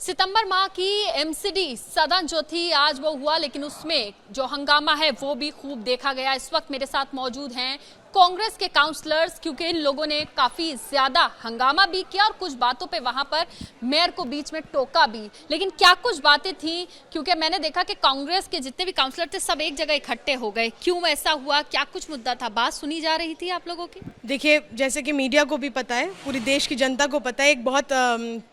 सितंबर माह की एमसीडी सदन जो थी आज वो हुआ, लेकिन उसमें जो हंगामा है वो भी खूब देखा गया। इस वक्त मेरे साथ मौजूद हैं कांग्रेस के काउंसलर्स, क्योंकि इन लोगों ने काफी ज्यादा हंगामा भी किया और कुछ बातों पे वहां पर मेयर को बीच में टोका भी। लेकिन क्या कुछ बातें थी, क्योंकि मैंने देखा कि कांग्रेस के जितने भी काउंसलर थे सब एक जगह इकट्ठे हो गए। क्यों ऐसा हुआ, क्या कुछ मुद्दा था, बात सुनी जा रही थी आप लोगों की? देखिए, जैसे कि मीडिया को भी पता है, पूरी देश की जनता को पता है, एक बहुत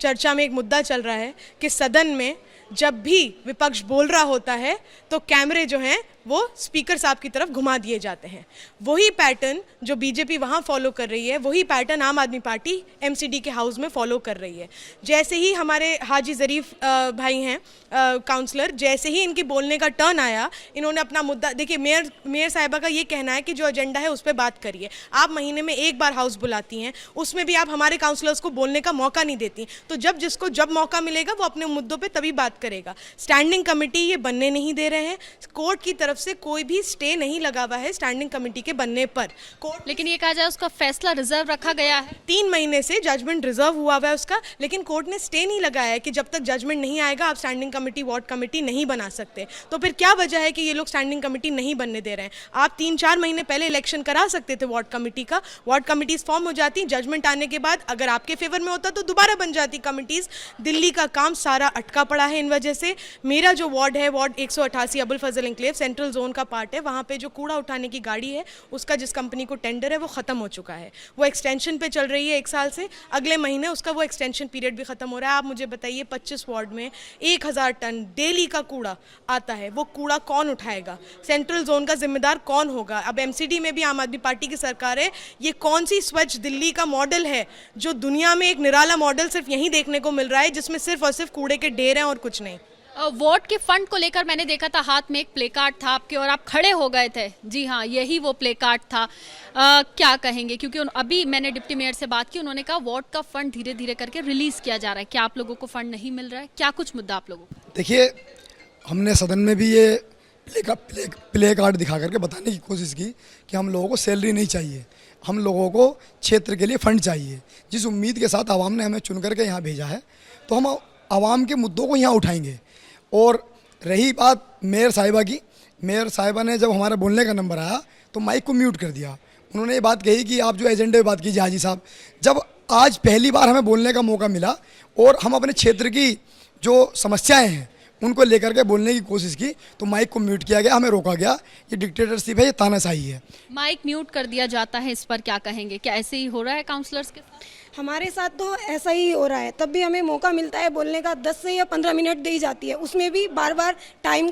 चर्चा में एक मुद्दा चल रहा है कि सदन में जब भी विपक्ष बोल रहा होता है तो कैमरे जो हैं वो स्पीकर साहब की तरफ घुमा दिए जाते हैं। वही पैटर्न जो बीजेपी वहाँ फॉलो कर रही है, वही पैटर्न आम आदमी पार्टी एमसीडी के हाउस में फॉलो कर रही है। जैसे ही हमारे हाजी ज़रीफ भाई हैं काउंसलर, जैसे ही इनकी बोलने का टर्न आया, इन्होंने अपना मुद्दा, देखिए मेयर साहिबा का ये कहना है कि जो एजेंडा है उस पर बात करिए। आप महीने में एक बार हाउस बुलाती हैं, उसमें भी आप हमारे काउंसलर्स को बोलने का मौका नहीं देती। तो जब मौका मिलेगा वो अपने मुद्दों पर तभी बात करेगा। स्टैंडिंग कमेटी ये बनने नहीं दे रहे हैं। कोर्ट की तरफ से कोई भी स्टे नहीं लगा हुआ है स्टैंडिंग कमेटी के बनने पर। कोर्ट, लेकिन ये कहा जाए उसका फैसला रिजर्व रखा गया है। 3 महीने से जजमेंट रिजर्व हुआ हुआ है उसका, लेकिन कोर्ट ने स्टे नहीं लगाया है कि जब तक जजमेंट नहीं आएगा आप स्टैंडिंग कमेटी, वार्ड कमेटी नहीं बना सकते। तो फिर क्या वजह है कि ये लोग स्टैंडिंग कमेटी नहीं बनने दे रहे हैं? आप 3-4 महीने पहले इलेक्शन करा सकते थे वार्ड कमेटी का। वार्ड कमेटीज फॉर्म हो जाती, जजमेंट आने के बाद अगर आपके फेवर में होता तो दोबारा बन जाती कमेटीज। दिल्ली का काम सारा अटका पड़ा है इन वजह से। मेरा जो वार्ड है, वार्ड 188 अबुल फजल एन्क्लेव सेंट्रल जोन का पार्ट है, वहाँ पे जो कूड़ा उठाने की गाड़ी है उसका जिस कंपनी को टेंडर है वो ख़त्म हो चुका है। वो एक्सटेंशन पे चल रही है 1 साल से, अगले महीने उसका वो एक्सटेंशन पीरियड भी ख़त्म हो रहा है। आप मुझे बताइए, 25 वार्ड में 1000 टन डेली का कूड़ा आता है, वो कूड़ा कौन उठाएगा? सेंट्रल जोन का जिम्मेदार कौन होगा? अब एमसीडी में भी आम आदमी पार्टी की सरकार है। ये कौन सी स्वच्छ दिल्ली का मॉडल है जो दुनिया में एक निराला मॉडल सिर्फ यहीं देखने को मिल रहा है, जिसमें सिर्फ और सिर्फ कूड़े के ढेर हैं और कुछ नहीं। वोट के फंड को लेकर मैंने देखा था हाथ में एक प्ले कार्ड था आपके और आप खड़े हो गए थे। जी हाँ, यही वो प्ले कार्ड था। क्या कहेंगे, क्योंकि अभी मैंने डिप्टी मेयर से बात की, उन्होंने कहा वोट का फंड धीरे धीरे करके रिलीज किया जा रहा है। क्या आप लोगों को फंड नहीं मिल रहा है? क्या कुछ मुद्दा आप लोगों को? देखिए, हमने सदन में भी ये प्ले कार्ड दिखा करके बताने की कोशिश की कि हम लोगों को सैलरी नहीं चाहिए, हम लोगों को क्षेत्र के लिए फंड चाहिए। जिस उम्मीद के साथ आवाम ने हमें चुन करके यहाँ भेजा है, तो हम आवाम के मुद्दों को यहाँ उठाएंगे। और रही बात मेयर साहिबा की, मेयर साहिबा ने जब हमारा बोलने का नंबर आया तो माइक को म्यूट कर दिया। उन्होंने ये बात कही कि आप जो एजेंडे पे बात कीजिए हाजी साहब। जब आज पहली बार हमें बोलने का मौका मिला और हम अपने क्षेत्र की जो समस्याएं हैं उनको लेकर के बोलने की कोशिश की, तो माइक को म्यूट किया गया, हमें रोका गया। ये डिक्टेटरशिप है, ये तानाशाही है। माइक म्यूट कर दिया जाता है, इस पर क्या कहेंगे? क्या ऐसे ही हो रहा है काउंसलर्स के साथ? हमारे साथ तो ऐसा ही हो रहा है। तब भी हमें मौका मिलता है बोलने का, 10 से या 15 मिनट दी जाती है, उसमें भी बार बार टाइम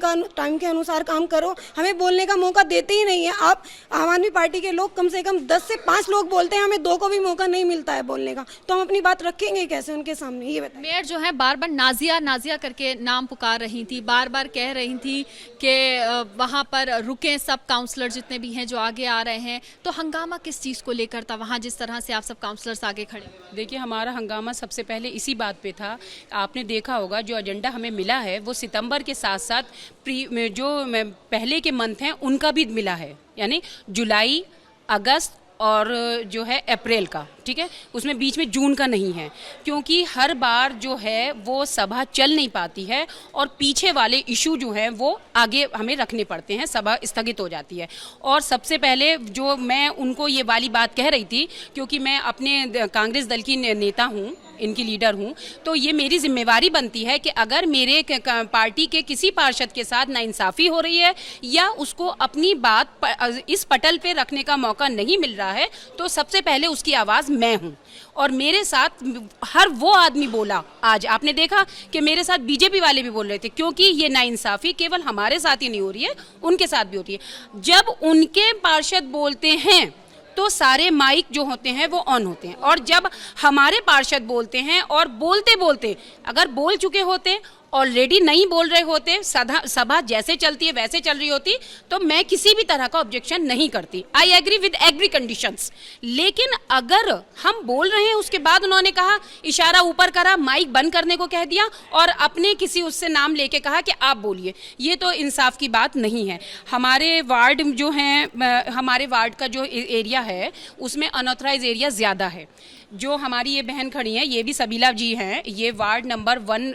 के अनुसार काम करो, हमें बोलने का मौका देते ही नहीं है। आप आम आदमी पार्टी के लोग कम से कम 10 से 5 लोग बोलते हैं, हमें 2 को भी मौका नहीं मिलता है बोलने का, तो हम अपनी बात रखेंगे कैसे उनके सामने, ये बताइए। मेयर जो है बार बार नाजिया करके नाम पुकार रही थी, बार बार कह रही थी कि वहाँ पर रुकें सब काउंसलर जितने भी हैं जो आगे आ रहे हैं। तो हंगामा किस चीज़ को लेकर था वहाँ, जिस तरह से आप सब काउंसलर्स आगे खड़े? देखिए, हमारा हंगामा सबसे पहले इसी बात पे था। आपने देखा होगा जो एजेंडा हमें मिला है वो सितंबर के साथ साथ जो पहले के मंथ हैं उनका भी मिला है, यानी जुलाई, अगस्त और जो है अप्रैल का, ठीक है। उसमें बीच में जून का नहीं है, क्योंकि हर बार जो है वो सभा चल नहीं पाती है और पीछे वाले इशू जो हैं वो आगे हमें रखने पड़ते हैं, सभा स्थगित हो जाती है। और सबसे पहले जो मैं उनको ये वाली बात कह रही थी, क्योंकि मैं अपने कांग्रेस दल की नेता हूँ, इनकी लीडर हूँ, तो ये मेरी जिम्मेवारी बनती है कि अगर मेरे पार्टी के किसी पार्षद के साथ नाइंसाफ़ी हो रही है या उसको अपनी बात इस पटल पे रखने का मौका नहीं मिल रहा है, तो सबसे पहले उसकी आवाज़ मैं हूँ। और मेरे साथ हर वो आदमी बोला, आज आपने देखा कि मेरे साथ बीजेपी वाले भी बोल रहे थे, क्योंकि ये नाइंसाफ़ी केवल हमारे साथ ही नहीं हो रही है, उनके साथ भी होती है। जब उनके पार्षद बोलते हैं तो सारे माइक जो होते हैं वो ऑन होते हैं, और जब हमारे पार्षद बोलते हैं और बोलते बोलते अगर बोल चुके होते, ऑलरेडी नहीं बोल रहे होते, सभा जैसे चलती है वैसे चल रही होती, तो मैं किसी भी तरह का ऑब्जेक्शन नहीं करती। I agree with agree conditions. लेकिन अगर हम बोल रहे हैं, उसके बाद उन्होंने कहा, इशारा ऊपर करा, माइक बंद करने को कह दिया और अपने किसी उससे नाम लेके कहा कि आप बोलिए, ये तो इंसाफ की बात नहीं है। हमारे वार्ड जो हैं, हमारे वार्ड का जो एरिया है उसमें अनऑथराइज एरिया ज़्यादा है। जो हमारी ये बहन खड़ी हैं, ये भी सबीला जी हैं, ये वार्ड नंबर 1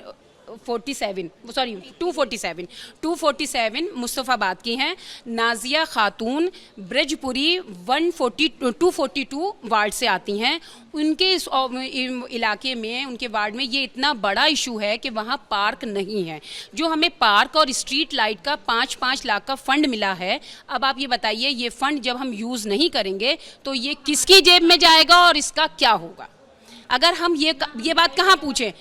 247 मुस्तफ़ाबाद की हैं। नाजिया खातून ब्रजपुरी 242 वार्ड से आती हैं। उनके इस इलाके में, उनके वार्ड में ये इतना बड़ा इशू है कि वहाँ पार्क नहीं है। जो हमें पार्क और स्ट्रीट लाइट का 5-5 लाख का फंड मिला है, अब आप ये बताइए, ये फंड जब हम यूज़ नहीं करेंगे तो ये किसकी जेब में जाएगा और इसका क्या होगा? अगर हम ये बात कहाँ पूछें?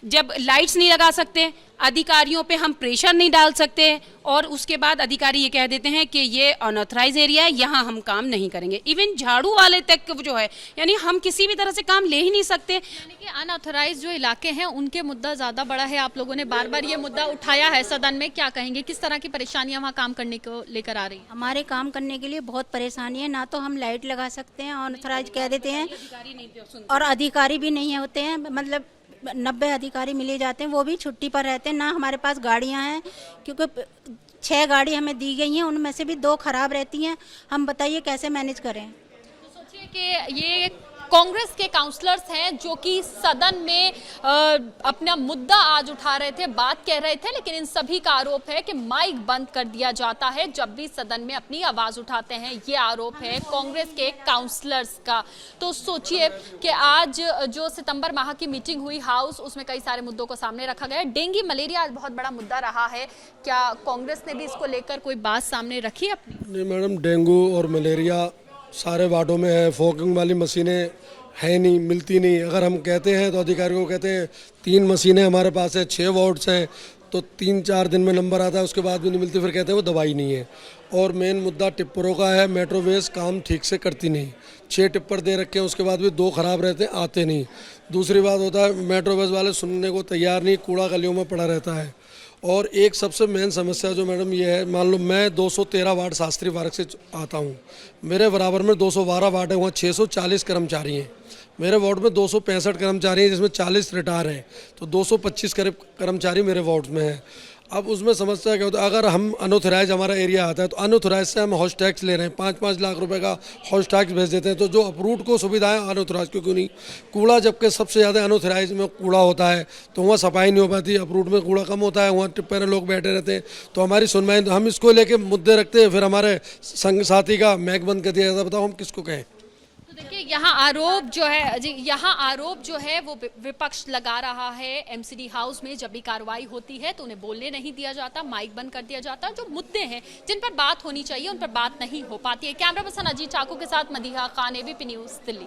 जब लाइट्स नहीं लगा सकते, अधिकारियों पे हम प्रेशर नहीं डाल सकते, और उसके बाद अधिकारी ये कह देते हैं कि ये अनऑथराइज एरिया है, यहाँ हम काम नहीं करेंगे। इवन झाड़ू वाले तक जो है, यानी हम किसी भी तरह से काम ले ही नहीं सकते। यानी कि अनऑथराइज जो इलाके हैं उनके मुद्दा ज़्यादा बड़ा है। आप लोगों ने बार बार ये मुद्दा उठाया है सदन में, क्या कहेंगे? किस तरह की परेशानियां वहाँ काम करने को लेकर आ रही हैं? हमारे काम करने के लिए बहुत परेशानी है। ना तो हम लाइट लगा सकते हैं, अनऑथराइज कह देते हैं, और अधिकारी भी नहीं होते हैं। मतलब 90 अधिकारी मिले जाते हैं, वो भी छुट्टी पर रहते हैं। ना हमारे पास गाड़ियां हैं, क्योंकि 6 गाड़ी हमें दी गई हैं, उनमें से भी 2 खराब रहती हैं। हम बताइए कैसे मैनेज करें? तो सोचिए कि ये कांग्रेस के काउंसलर्स हैं जो कि सदन में अपना मुद्दा आज उठा रहे थे, बात कह रहे थे, लेकिन इन सभी का आरोप है कि माइक बंद कर दिया जाता है जब भी सदन में अपनी आवाज उठाते हैं। ये आरोप है कांग्रेस के काउंसलर्स का। तो सोचिए कि आज जो सितंबर माह की मीटिंग हुई हाउस, उसमें कई सारे मुद्दों को सामने रखा गया। डेंगू मलेरिया आज बहुत बड़ा मुद्दा रहा है। क्या कांग्रेस ने भी इसको लेकर कोई बात सामने रखी अपनी? नहीं मैडम, डेंगू और मलेरिया सारे वार्डों में है। फॉगिंग वाली मशीनें है नहीं, मिलती नहीं। अगर हम कहते हैं तो अधिकारी को कहते हैं 3 मशीनें हमारे पास है, 6 वार्ड्स हैं, तो 3-4 दिन में नंबर आता है, उसके बाद भी नहीं मिलती। फिर कहते हैं वो दवाई नहीं है। और मेन मुद्दा टिप्परों का है। मेट्रोवेज काम ठीक से करती नहीं। 6 टिप्पर दे रखे हैं, उसके बाद भी 2 खराब रहते हैं, आते नहीं। दूसरी बात होता है, मेट्रोवेज वाले सुनने को तैयार नहीं, कूड़ा गलियों में पड़ा रहता है। और एक सबसे मेन समस्या जो मैडम ये है, मान लो मैं 213 वार्ड शास्त्री पार्क से आता हूँ, मेरे बराबर में 212 वार्ड है, वहाँ 640 कर्मचारी हैं। मेरे वार्ड में 265 कर्मचारी हैं, जिसमें 40 रिटायर हैं, तो 225 कर्मचारी मेरे वार्ड में हैं। अब उसमें समस्या क्या होता है, अगर हम अनऑथराइज हमारा एरिया आता है तो अनऑथराइज से हम हाउस टैक्स ले रहे हैं, 5-5 लाख रुपए का हाउस टैक्स भेज देते हैं। तो जो अप्रूव्ड को सुविधाएं अनऑथराइज क्यों नहीं? कूड़ा जबकि सबसे ज़्यादा अनऑथराइज में कूड़ा होता है, तो वहाँ सफाई नहीं हो पाती। अप्रूव्ड में कूड़ा कम होता है, वहाँ टिप्पर लोग बैठे रहते हैं, तो हमारी सुनवाई, हम इसको लेके मुद्दे रखते हैं, फिर हमारे संग साथी का मैक बंद कर दिया जाता है। बताओ हम किसको कहें? देखिए यहाँ आरोप जो है जी, यहाँ आरोप जो है वो विपक्ष लगा रहा है। एमसीडी हाउस में जब भी कार्रवाई होती है तो उन्हें बोलने नहीं दिया जाता, माइक बंद कर दिया जाता। जो मुद्दे हैं जिन पर बात होनी चाहिए उन पर बात नहीं हो पाती है। कैमरा पर्सन अजीत चाकू के साथ मदीहा खान, एबीपी न्यूज़, दिल्ली।